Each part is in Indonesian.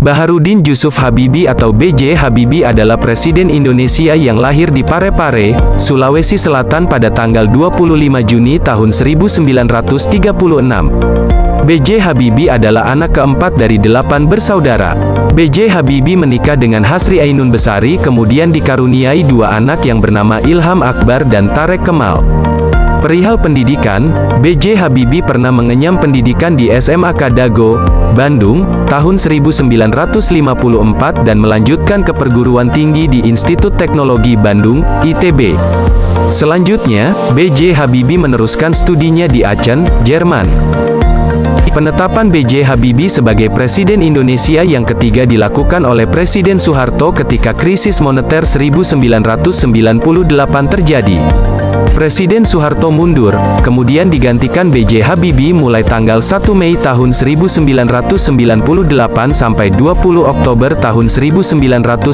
Baharudin Jusuf Habibie atau B.J. Habibie adalah Presiden Indonesia yang lahir di Parepare, Sulawesi Selatan pada tanggal 25 Juni tahun 1936. B.J. Habibie adalah anak keempat dari 8 bersaudara. B.J. Habibie menikah dengan Hasri Ainun Besari kemudian dikaruniai 2 anak yang bernama Ilham Akbar dan Tarek Kemal. Perihal pendidikan, B.J. Habibie pernah mengenyam pendidikan di SMA Kadago, Bandung, tahun 1954 dan melanjutkan ke perguruan tinggi di Institut Teknologi Bandung, ITB. Selanjutnya, B.J. Habibie meneruskan studinya di Aachen, Jerman. Penetapan B.J. Habibie sebagai Presiden Indonesia yang ketiga dilakukan oleh Presiden Soeharto ketika krisis moneter 1998 terjadi. Presiden Soeharto mundur, kemudian digantikan B.J. Habibie mulai tanggal 1 Mei tahun 1998 sampai 20 Oktober tahun 1999.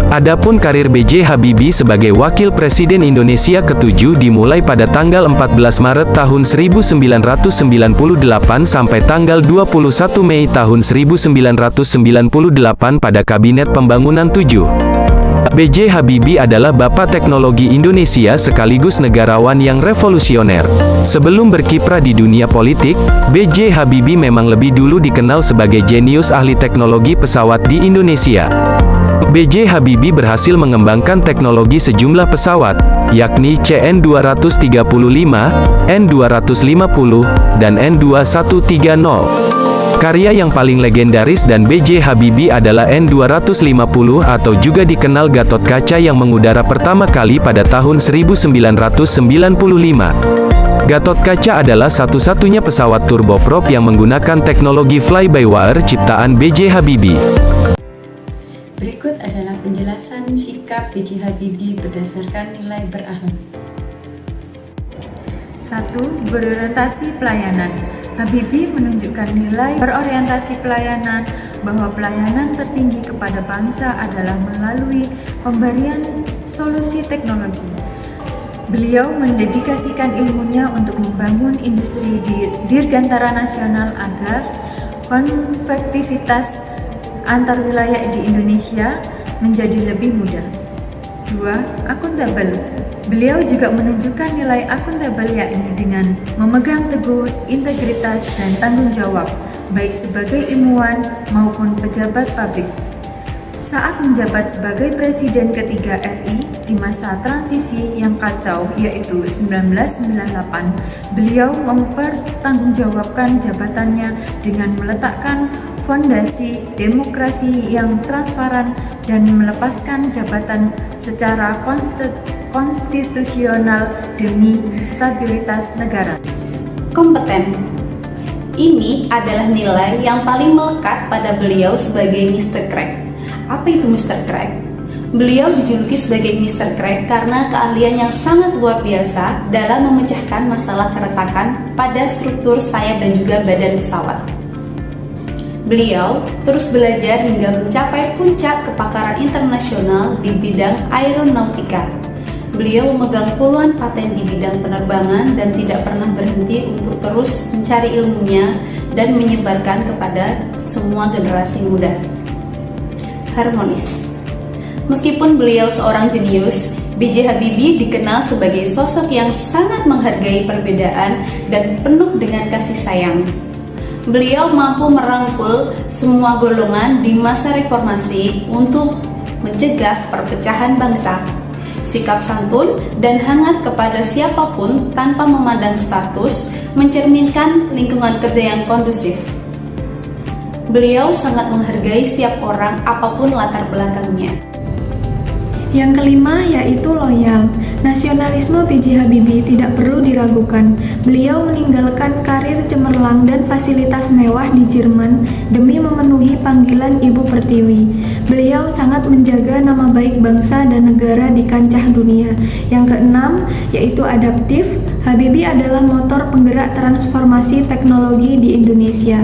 Adapun karir B.J. Habibie sebagai Wakil Presiden Indonesia ke-7 dimulai pada tanggal 14 Maret tahun 1998 sampai tanggal 21 Mei tahun 1998 pada Kabinet Pembangunan 7. B.J. Habibie adalah Bapak Teknologi Indonesia sekaligus negarawan yang revolusioner. Sebelum berkiprah di dunia politik, B.J. Habibie memang lebih dulu dikenal sebagai jenius ahli teknologi pesawat di Indonesia. B.J. Habibie berhasil mengembangkan teknologi sejumlah pesawat, yakni CN-235, N-250, dan N-2130. Karya yang paling legendaris dan B.J. Habibie adalah N-250 atau juga dikenal Gatot Kaca yang mengudara pertama kali pada tahun 1995. Gatot Kaca adalah satu-satunya pesawat turboprop yang menggunakan teknologi fly-by-wire ciptaan B.J. Habibie. Berikut adalah penjelasan sikap B.J. Habibie berdasarkan nilai berakhlak. 1. Berorientasi pelayanan. Habibie menunjukkan nilai berorientasi pelayanan, bahwa pelayanan tertinggi kepada bangsa adalah melalui pemberian solusi teknologi. Beliau mendedikasikan ilmunya untuk membangun industri dirgantara nasional agar konektivitas antar wilayah di Indonesia menjadi lebih mudah. 2. Akuntabel. Beliau juga menunjukkan nilai akuntabel yakni dengan memegang teguh integritas dan tanggung jawab, baik sebagai ilmuwan maupun pejabat publik. Saat menjabat sebagai Presiden ketiga RI di masa transisi yang kacau yaitu 1998, beliau mempertanggungjawabkan jabatannya dengan meletakkan fondasi demokrasi yang transparan dan melepaskan jabatan secara konstitusional demi stabilitas negara. Kompeten. Ini adalah nilai yang paling melekat pada beliau sebagai Mr. Crack. Apa itu Mr. Crack? Beliau dijuluki sebagai Mr. Crack karena keahlian yang sangat luar biasa dalam memecahkan masalah keretakan pada struktur sayap dan juga badan pesawat. Beliau terus belajar hingga mencapai puncak kepakaran internasional di bidang aeronautika. Beliau memegang puluhan paten di bidang penerbangan dan tidak pernah berhenti untuk terus mencari ilmunya dan menyebarkan kepada semua generasi muda. Harmonis. Meskipun beliau seorang jenius, B.J. Habibie dikenal sebagai sosok yang sangat menghargai perbedaan dan penuh dengan kasih sayang. Beliau mampu merangkul semua golongan di masa reformasi untuk mencegah perpecahan bangsa. Sikap santun dan hangat kepada siapapun tanpa memandang status mencerminkan lingkungan kerja yang kondusif. Beliau sangat menghargai setiap orang apapun latar belakangnya. Yang kelima yaitu loyal. Nasionalitas Patriotisme B.J. Habibie tidak perlu diragukan. Beliau meninggalkan karir cemerlang dan fasilitas mewah di Jerman demi memenuhi panggilan Ibu Pertiwi. Beliau sangat menjaga nama baik bangsa dan negara di kancah dunia. Yang keenam, yaitu adaptif. Habibie adalah motor penggerak transformasi teknologi di Indonesia.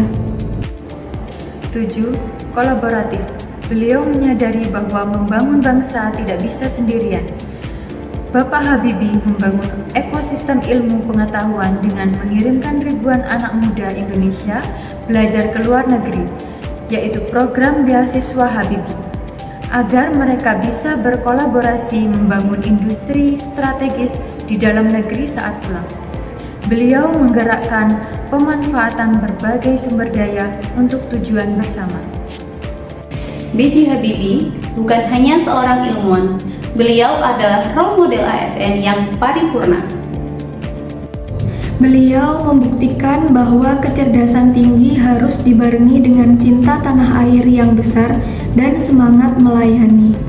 7. Kolaboratif. Beliau menyadari bahwa membangun bangsa tidak bisa sendirian. Bapak Habibie membangun ekosistem ilmu pengetahuan dengan mengirimkan ribuan anak muda Indonesia belajar ke luar negeri, yaitu program beasiswa Habibie, agar mereka bisa berkolaborasi membangun industri strategis di dalam negeri saat pulang. Beliau menggerakkan pemanfaatan berbagai sumber daya untuk tujuan bersama. B.J. Habibie bukan hanya seorang ilmuwan, beliau adalah role model ASN yang paripurna. Beliau membuktikan bahwa kecerdasan tinggi harus dibarengi dengan cinta tanah air yang besar dan semangat melayani.